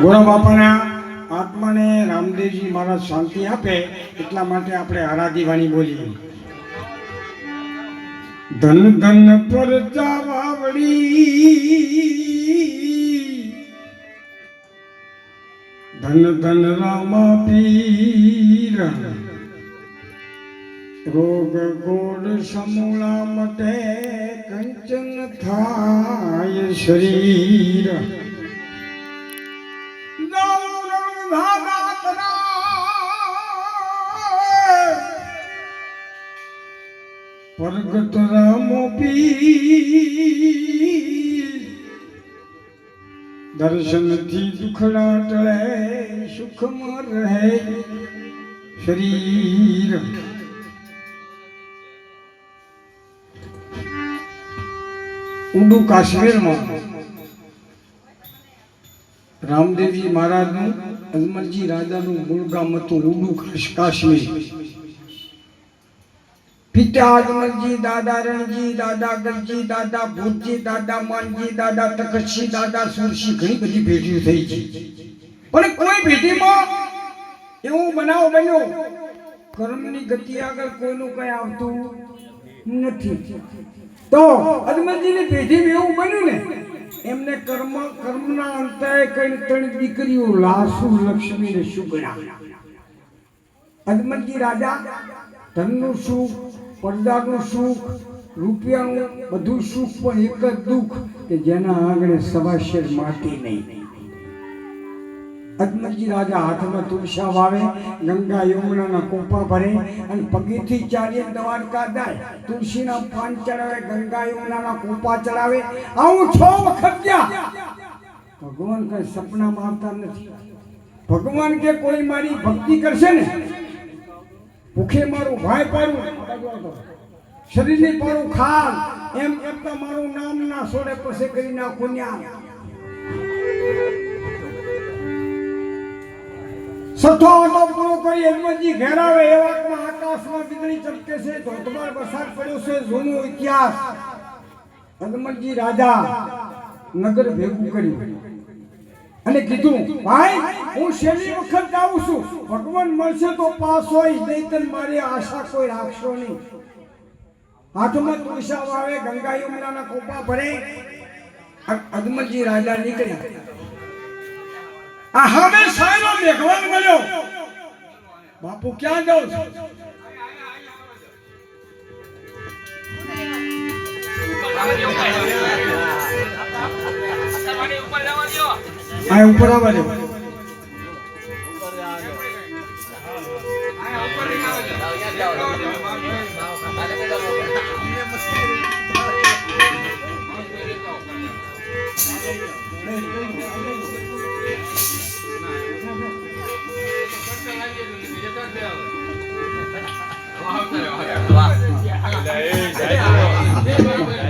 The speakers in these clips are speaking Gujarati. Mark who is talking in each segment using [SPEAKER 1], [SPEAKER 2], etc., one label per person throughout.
[SPEAKER 1] ગોરા બાપાના આત્માને રામદેવજી મહારાજ શાંતિ આપે એટલા માટે આપણે આરાધી વાણી બોલીએ. ધન ધન પર ચાવાવડી ધન ધન રામા પીર રોગ ગોળ સમૂળા મટે કંચન થાય શરીર પ્રગટ રામો પીર દર્શનથી દુખડા ટળે સુખમાં રહે શરીર. ઊંડું કાશ્મીરમાં રામદેવજી મહારાજનું અજમલજી રાજાનું મૂળ ગામ હતું ઊંડું કાશ્મીર. પિતા અજમલજી, દાદા રણજી, દાદા ગરજી, દાદા ભૂતજી, દાદા માનજી, દાદા તખતસિંહ, દાદા સુરસિંહ, ઘણી બધી પેઢીઓ થઈ છે. પણ કોઈ પેઢીમાં એવું બનાવ બન્યો કર્મની ગતિ આગળ કોઈનું કઈ આવતું નથી. તો અજમલજીની પેઢીમાં એવું બન્યું ને એમને કર્મના અંતે કઈ ત્રણ દીકરીઓ લાસુ, લક્ષ્મી ને સુગણા. અજમલજી રાજા ધનનું સુખ, પડદાનું સુખ, રૂપિયાનું બધું સુખ, પણ એક જ દુઃખ કે જેના આંગણે સવાશેર માટી નહીં. અજમલજી રાજા હાથમાં તુલસા વાવે, ગંગા યમુનાના કોપા ભરે અને પગેથી ચાલીએ દ્વારકા જાય. તુલસીના પાન ચડાવે, ગંગા યમુનાના કોપા ચડાવે. આવું 6 વખત ગયા. ભગવાન કઈ સપનામાં આવતા નથી. ભગવાન કે કોઈ મારી ભક્તિ કરશે ને ભૂખે મારું ભાઈ પાડું, શરીરની પાડું ખાલ, એમ કરતા મારું નામ ના છોડે પછી કરી નાખું ન્યા. સથો આટો પૂરો કરી અજમલજી ઘેર આવે એવામાં આકાશમાં વીજળી ચમકે છે, ધોધમાર વરસાદ પડ્યો છે. જૂનો ઇતિહાસ. અજમલજી રાજા નગર ભેગું કર્યું અને કીધું, ભાઈ હું છેલ્લી વખત જાઉં છું, ભગવાન મળશે તો પાસ હોય, નહીંતર મારી આશા કોઈ રાખશો નહીં. હાથમાં તુલસા વાવે, ગંગા યમુનાના કોપા ભરે. અજમલજી રાજા નીકળ્યા. આ હવે સાયલો મેઘવાન મળ્યો. બાપુ ક્યાં જાવ છો? આ ઉપર આવવા દો.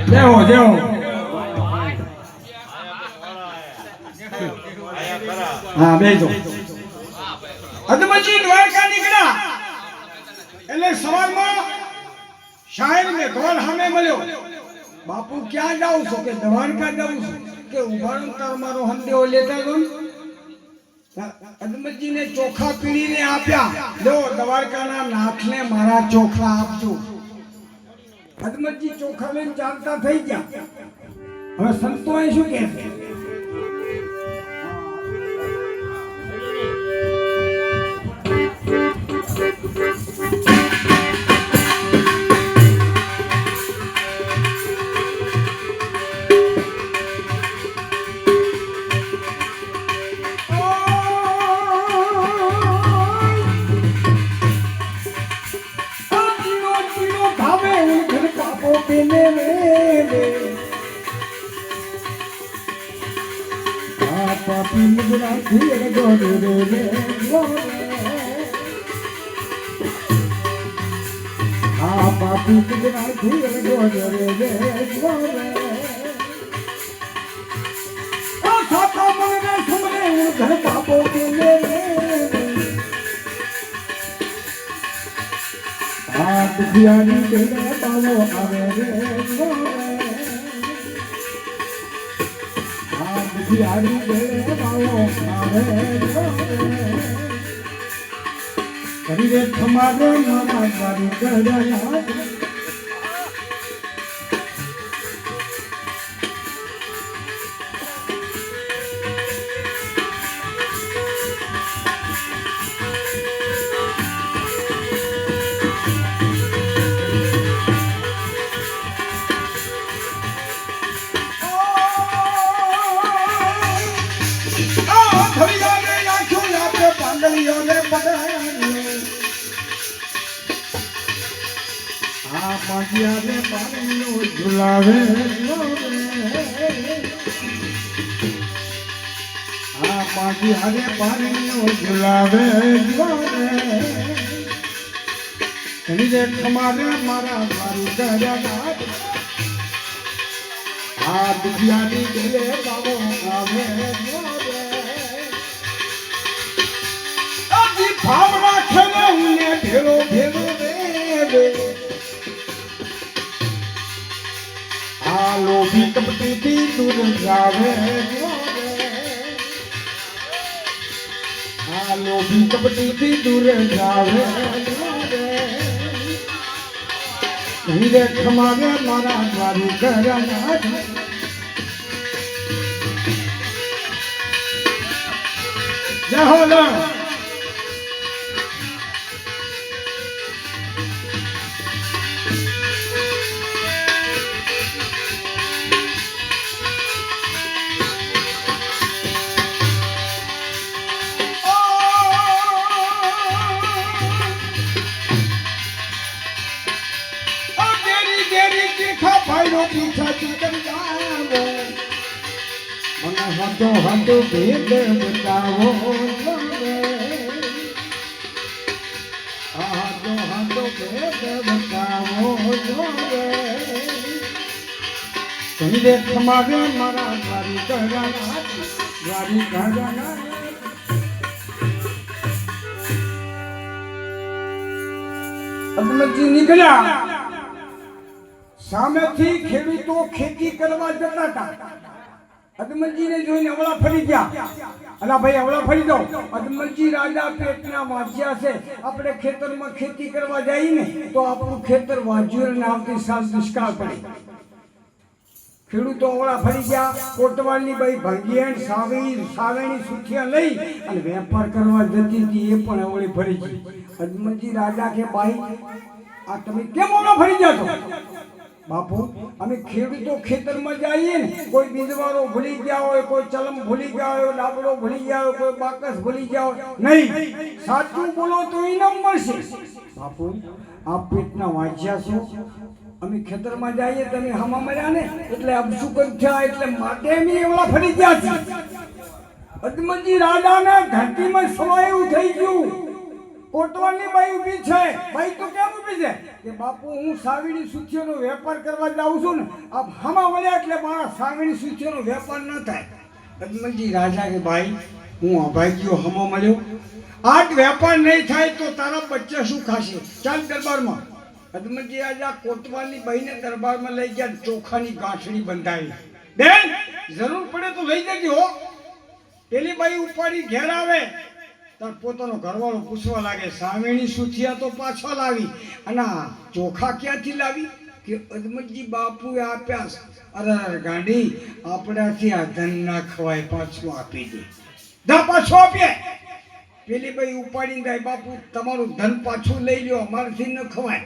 [SPEAKER 1] દેવો દેવો હા બેજો. અજમલજી દ્વારકા નીકળ્યા એટલે સવારમાં શાયર મેઘવાન સામે મળ્યો. બાપુ ક્યાં જાઉં છો? કે દ્વારકા જાઉં છું. કે ઉભારણ તાર મારો હંદેવો લેતા ગયો. અજમલજીને ચોખા પીડીને આપ્યા. લો દ્વારકાના નાથને મારા ચોખા આપજો. અજમલજી ચોખા લઈને ચાલતા થઈ ગયા. હવે સંતોએ શું કહે છે? દુધિયારી ગેલે બાવો આવે કરી રે ખમારે મારા દ્વારી ગળના પાટિયાને પાણીનો ઝુલાવે આ પાટિયાને પાણીનો ઝુલાવે ઘણી ખમારે મારા મારું દરિયા આ દુધિયાની ગેલે બાબો આવે આજી ભાવ રાખે ને ઉને ભેરો ભેરો રે આ લોભી કપટીથી દૂર જાવે આ લોભી કપટીથી દૂર જાવે હીરે ખમાવે મારા દ્વારું ઘરના જય હો પીછા ચિકન જાવો મને હતો હતો ભેદ બતાવો હતો હતો ભેદ બતાવો તમે રે ખમાવે મારા દ્વારી ઘરના દ્વારી ઘરના અદમજી નીકળ્યા સામેથી ખેડૂતો ખેતી કરવા જતા હતા અદમલજીને જોઈને અવળા ફરી ગયા અલા ભાઈ અવળા ફરી દો અદમલજી રાજા પેટના વાંચ્યા છે આપણે ખેતરમાં ખેતી કરવા જઈએ ને તો આપણું ખેતર વાંચ્યું ને આવતી સાલ દુષ્કાળ પડે ખેડૂતો અવળા ફરી ગયા કોટવાલની ભાઈ ભાંગીએણ સાવેણી સુઠિયા લઈ અને વેપાર કરવા જતી હતી એ પણ અવળી ફરી ગઈ અદમલજી રાજા કે ભાઈ આ તમે કેમ અવળા ફરી ગયા છો બાપુ અમે ખેડૂતો ખેતરમાં જઈએ ને કોઈ બીજવાળો ભૂલી ગયા હોય કોઈ ચલમ ભૂલી ગયા હોય લાબડો ભૂલી ગયા હોય કોઈ બાકસ ભૂલી ગયા હોય નહીં સાચું બોલો તો ઇનામ મળશે બાપુ આપ પેટના વાંચ્યા છો અમે ખેતરમાં જઈએ તમે હમા મળ્યા ને એટલે અબસુ કરી થયા એટલે માટે અમે એવડા ફરી ગયા છીએ અદમલજી રાજાને ઘાટીમાં સવાયું થઈ ગયું કોટવાલની બાઈ ઊભી છે બાઈ તો કેમ ઊભી છે કે બાપુ હું સાવીણી સુથીઓનો વેપાર કરવા જાઉં છું ને આપ હમા વળ્યા એટલે મારા સાવીણી સુથીઓનો વેપાર ન થાય અદમલજી રાજા કે ભાઈ હું અભાગ્યો હમો મળ્યો આજ વેપાર નહીં થાય તો તારા બચ્ચા શું ખાશે ચાલ દરબારમાં અદમલજી રાજા કોટવાલની બાઈને દરબારમાં લઈ ગયા ચોખાની ગાંઠડી બંધાવી બેન જરૂર પડે તો લઈ જજો પેલી બાઈ ઉપાડી ઘેર આવે તાર પોતાનો ઘરવાળો પૂછવા લાગે સાવેણી સુથિયા તો પાછો લાવી અને ચોખા ક્યાંથી લાવી કે અદમલજી બાપુએ આપ્યા અરે ગાંડી આપણાથી આ ધન ના ખવાય પાછું આપી દે દા પાછો આપીએ પેલી ભાઈ ઉપાડીને જાય બાપુ તમારું ધન પાછું લઈ લ્યો અમારાથી ન ખવાય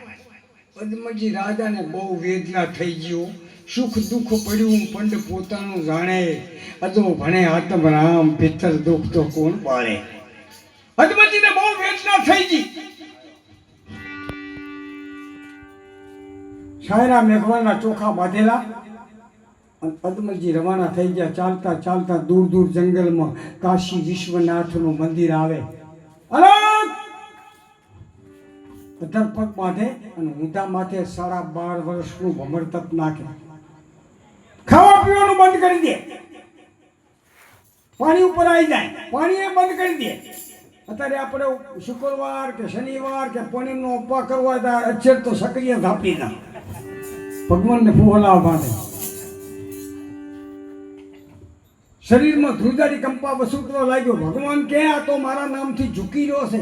[SPEAKER 1] અદમલજી રાજાને બહુ વેદના થઈ ગયો સુખ દુઃખ પડ્યું પંડ પોતાનું જાણે અદો ભણે આત્મ રામ પિત્તર દુઃખ તો કોણ બાળે અદમલજીને બહુ વેદના થઈ ગઈ શાયરા મેઘવાના ચોખા બાંધેલા અને અદમલજી રવાના થઈ ગયા ચાલતા ચાલતા દૂર દૂર જંગલમાં કાશી વિશ્વનાથનું મંદિર આવે અલગ અધર પગ બાંધે અને ઊંધા માથે 12.5 વર્ષનું ભમર તપ નાખે ખાવા પીવાનું બંધ કરી દે પાણી ઉપર આવી જાય પાણી એ બંધ કરી દે અત્યારે આપણે શુક્રવાર કે શનિવાર કે પનીરનો અપવા કરવા હતા અચ્છર તો સક્રિય ધાપી ના ભગવાનને ફોલા બાંધે 7 શરીરમાં ધ્રુજારી કંપા વસૂટવા લાગ્યો. ભગવાન કે આ તો મારા નામથી ઝૂકી રહ્યો છે.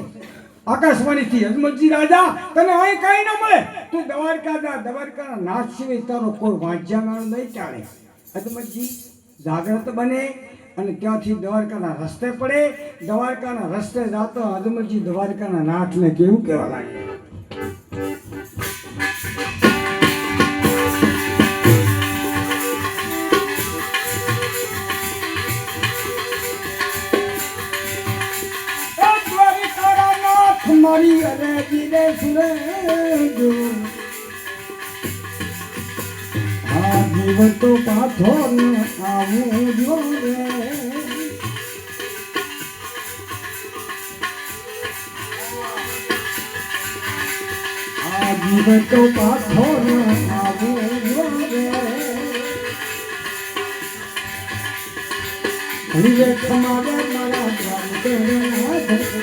[SPEAKER 1] આકાશવાણીથી હનુમંતજી રાજા તને અહીં કઈ ન મળે, તું દ્વારકા જા, દ્વારકાના નાથ સિવાય તારો કોઈ વાંચ્યાનાર નહીં ચાલે. હનુમંતજી જાગ્રત બને અને ત્યાંથી દ્વારકાના રસ્તે પડે. દ્વારકાના રસ્તે જાતો હનુમંતજી દ્વારકાના નાથને કેવું કહેવા લાગે, મારી અરે જીરે સુરે જો આ જીવ તો પાછો ને આવું જો રે. આ જીવ તો પાછો ને આવું જો રે. હરિવે તમારે મારા ગ્રામ કરે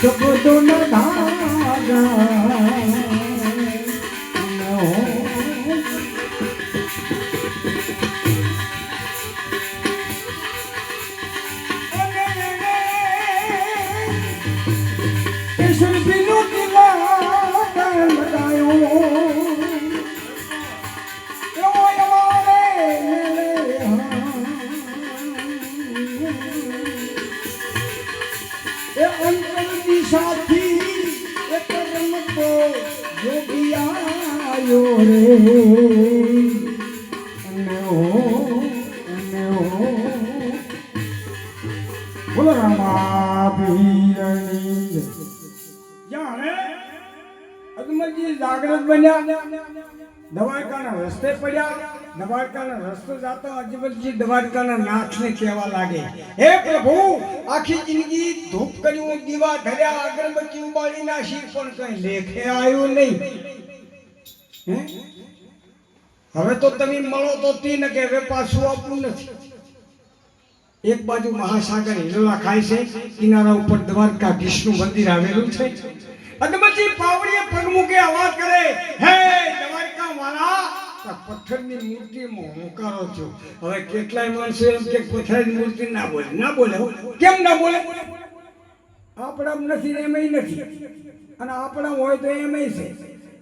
[SPEAKER 1] શબ્દો ના ધાગા જાગૃત બન્યા. દ્વારકાના રસ્તે પડ્યા. દ્વારકાના રસ્તે જાતા અજમલજી દ્વારકાના નાથને કહેવા લાગે, હે પ્રભુ, આખી જિંદગી ધૂપ કર્યું, દીવા ધર્યા, અગરબત્તી ઉબાળી નાખી, પણ કઈ લેખે આવ્યું નહીં. હવે તો તમે મળો તો તીન કે હવે પાછું આપવું નથી. એક બાજુ મહાસાગર હિલોલા ખાય છે, કિનારા ઉપર દ્વારકાધીશનું મંદિર આવેલું છે. અદમજી પાવડીએ પગ મૂકે અવાજ કરે, હે દ્વારકા વાળા, પથ્થરની મૂર્તિમાં હોંકારો છો. હવે કેટલાય માણસો એમ કે પથ્થરની મૂર્તિ ના બોલે. ના બોલે, કેમ ના બોલે? આપણા નથી એમય નથી, અને આપણા હોય તો એમય છે.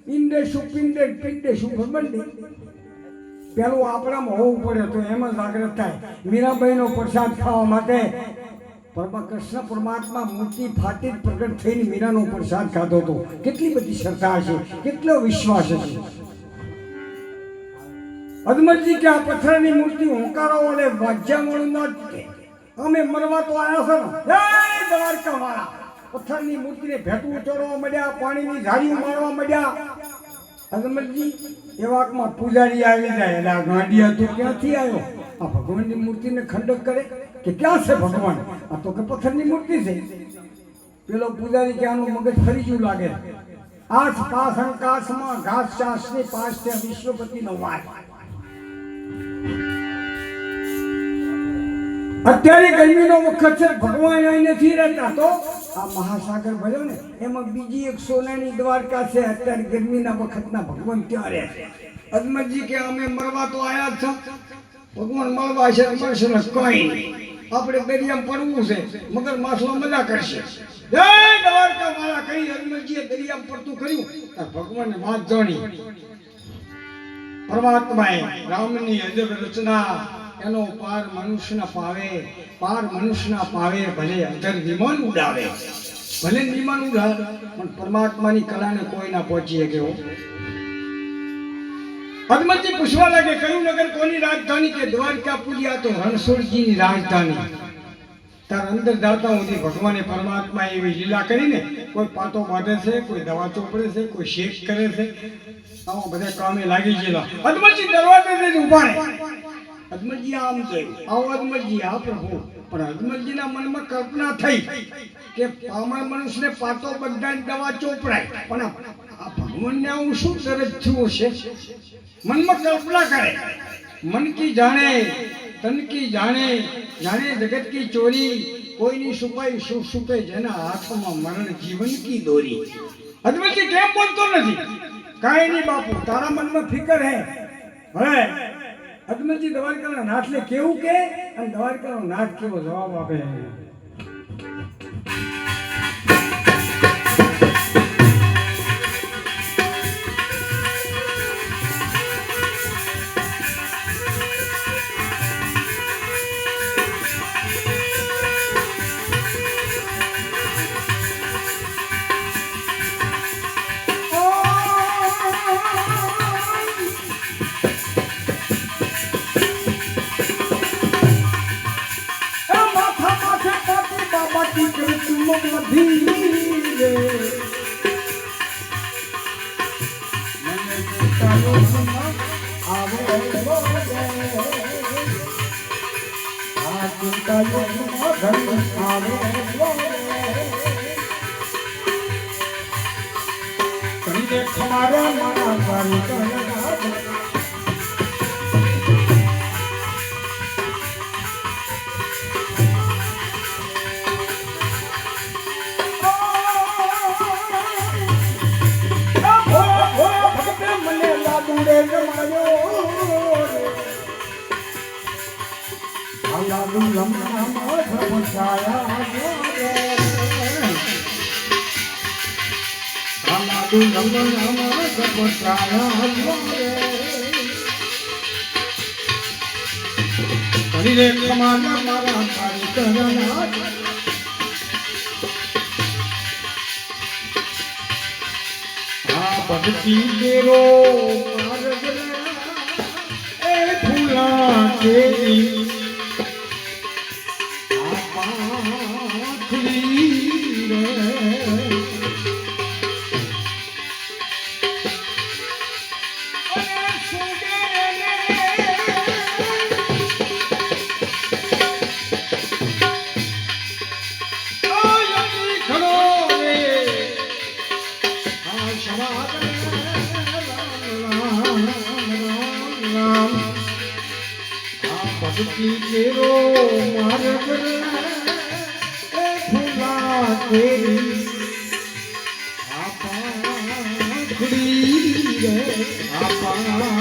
[SPEAKER 1] પિંડે શું પિંડે, પિંડે શું ખબર નહીં. પેલું આપણામાં હોવું પડે તો એમાં જાગૃત થાય. મીરાબાઈનો પ્રસાદ ખાવા માટે કૃષ્ણ પરમાત્મા મૂર્તિ ફાટી પ્રગટ થઈને મીરાનો પ્રસાદ ખાધો હતો. કેટલી બધી શ્રદ્ધા છે, કેટલો વિશ્વાસ છે. અદમતજી કે આ પથ્થરની મૂર્તિ હોંકારો વાળે વાજ્યામણ ન, અમે મરવા તો આવ્યા છે ને. જય દ્વારકા વાળા, પથ્થરની મૂર્તિને ભેટું ચડવા માંડ્યા, પાણીની ઝાડીઓ મારવા માંડ્યા. અદમતજી એવાકમાં પૂજારી આવી જાય, એટલે આ ગાંડિયા તો ક્યાંથી આવ્યો? આ ભગવાનની મૂર્તિને ખંડક કરે કે ક્યાં છે ભગવાન? આ તો કે પથ્થરની મૂર્તિ છે. પેલો પૂજારી કે આનું મગજ ફરી ગયું લાગે. આઠ પાસ અંકાશમાં ઘાસ ચાસની પાસ છે વિશ્વપતિનો વાત. અત્યારે ગરમીનો વખત છે, ભગવાન અહીં નથી રહેતા, તો આ મહાસાગર ભર્યો ને એમાં બીજી એક સોનાની દ્વારકા છે. અત્યારે ગરમીના વખતના ભગવાન ત્યાં રહે છે. અદમતજી કે અમે મરવા તો આયા જ છો, ભગવાન મળવા છે મળશે ને કઈ નહીં આપણે દરિયામાં પડવું છે મગર માછલો મજા કરશે જય દ્વારકા મારા કરી હનુમાનજીએ દરિયામાં પડતું કર્યું તો ભગવાનને વાત જાણી પરમાત્માએ રામની અજબ રચના એનો પાર મનુષ્યના પાવે ભલે અધર વિમાન ઉડાવે ભલે વિમાન ઉડાવે પણ પરમાત્માની કળાને કોઈ ના પહોંચી શકે હનુમાનજી પૂછવા લાગે કયું નગર કોની રાજધાની કે દ્વારકાપુરી આ તો રણછોડજીની રાજધાની તાર અંદર જાતા સુધી ભગવાને પરમાત્મા એવી લીલા કરીને કોઈ પાટો બાંધે છે કોઈ દવા ચોપડે છે કોઈ શેક કરે છે આવા બધા કામે લાગી ગયેલા હનુમાનજી દરવાજે જઈને ઊભા રહે હનુમાનજી આમ જોયું આવો હનુમાનજી આ પ્રભુ પણ હનુમાનજીના મનમાં કલ્પના થઈ કે પામર મનુષ્યને પાટો બધાને દવા ચોપડાય પણ આ ભગવાનને આવું શું દરજ થયું છે મનમાં કલ્પના કરે मन की जाने तन की जाने जाने जगत की चोरी कोई नहीं छुपाई शुभ छुपे जेना हाथों में मरण जीवन की दोरी हनुमानजी केम बोलतो नहीं काई नहीं बापू तारा मन में फिकर है हनुमानजी द्वारका नाथ ले केवू के अने द्वारका नाथ केवो जवाब आपे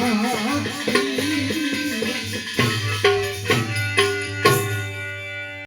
[SPEAKER 2] આપા